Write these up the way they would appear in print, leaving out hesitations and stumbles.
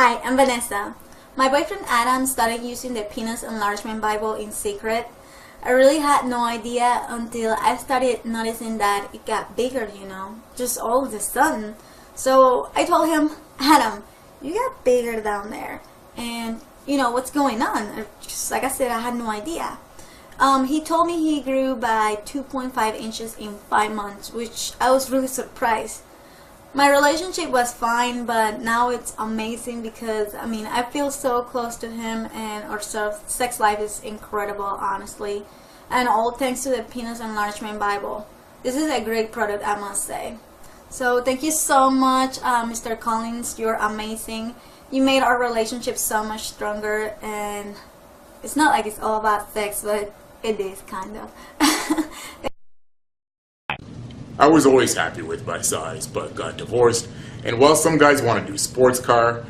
Hi, I'm Vanessa. My boyfriend Adam started using the Pennis enlargement Bible in secret. I really had no idea until I started noticing that it got bigger, just all of a sudden. So I told him, Adam, you got bigger down there. And what's going on? Just like I said, I had no idea. He told me he grew by 2.5 inches in 5 months, which I was really surprised. My relationship was fine, but now it's amazing because I feel so close to him, and our sex life is incredible, honestly, and all thanks to the Pennis enlargement Bible. This is a great product, I must say. So thank you so much, Mr. Collins. You're amazing. You made our relationship so much stronger, and it's not like it's all about sex, but it is kind of. I was always happy with my size, but got divorced, and while some guys want to do sports car,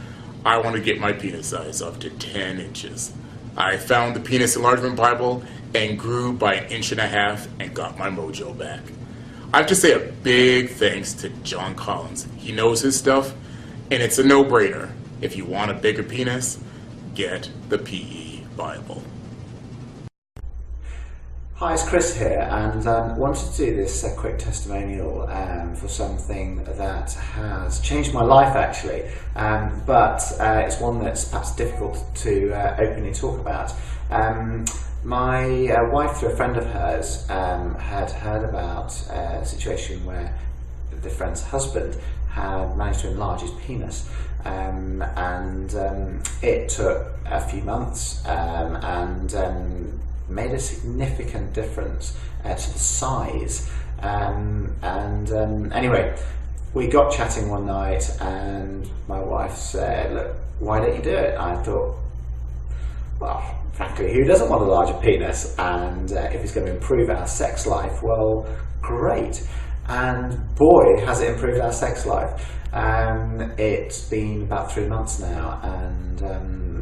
I want to get my penis size up to 10 inches. I found the Pennis enlargement Bible and grew by 1.5 inches and got my mojo back. I have to say a big thanks to John Collins. He knows his stuff, and it's a no-brainer. If you want a bigger penis, get the PE Bible. Hi, it's Chris here, and wanted to do this quick testimonial for something that has changed my life actually, but it's one that's perhaps difficult to openly talk about. My wife, through a friend of hers, had heard about a situation where the friend's husband had managed to enlarge his penis, and it took a few months and made a significant difference to the size, anyway, we got chatting one night and my wife said, look, why don't you do it? I thought, well, frankly, who doesn't want a larger penis? And if it's going to improve our sex life, well, great. And boy, has it improved our sex life. It's been about 3 months now, and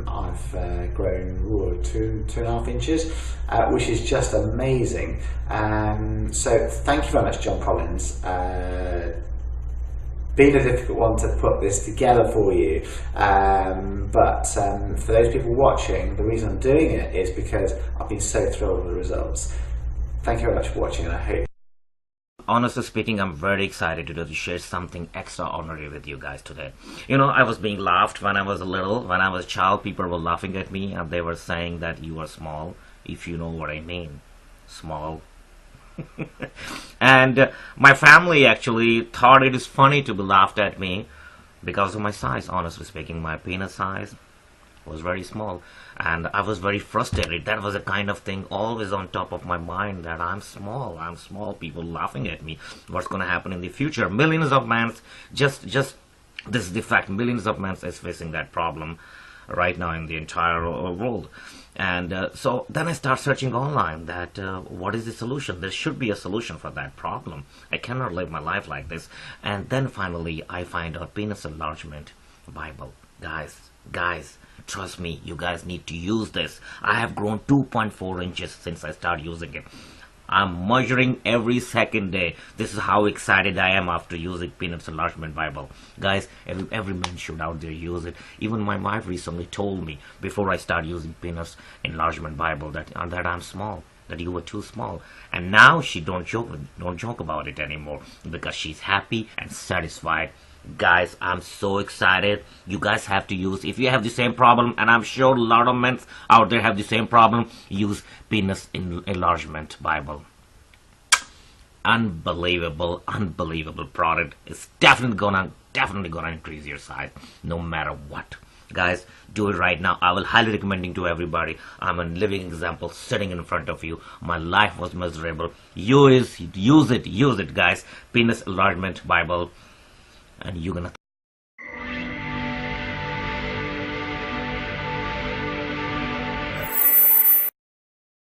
I've grown 2.5 inches, which is just amazing. So thank you very much, John Collins. Been a difficult one to put this together for you, but for those people watching, the reason I'm doing it is because I've been so thrilled with the results. Thank you very much for watching, and I hope. Honestly speaking, I'm very excited to share something extraordinary with you guys today. I was being laughed when I was little. When I was a child, people were laughing at me and they were saying that you are small, if you know what I mean. Small. And my family actually thought it is funny to be laughed at me because of my size. Honestly speaking, my penis size was very small, and I was very frustrated. That was a kind of thing always on top of my mind, that I'm small, people laughing at me. What's going to happen in the future? Millions of men, just this is the fact, millions of men is facing that problem right now in the entire world. And so then I start searching online that what is the solution? There should be a solution for that problem. I cannot live my life like this. And then finally I find a Pennis enlargement Bible. Guys, trust me, you guys need to use this. I have grown 2.4 inches since I started using it. I'm measuring every second day. This is how excited I am after using Pennis enlargement Bible. Guys, every man should out there use it. Even my wife recently told me before I started using Pennis enlargement Bible that I'm small, that you were too small. And now she don't joke about it anymore because she's happy and satisfied. Guys, I'm so excited. You guys have to use, if you have the same problem, and I'm sure a lot of men out there have the same problem, use Pennis enlargement Bible. Unbelievable product. It's definitely gonna increase your size no matter what. Guys, do it right now. I will highly recommending to everybody. I'm a living example sitting in front of you. My life was miserable. Use it guys. Pennis enlargement Bible, and you're gonna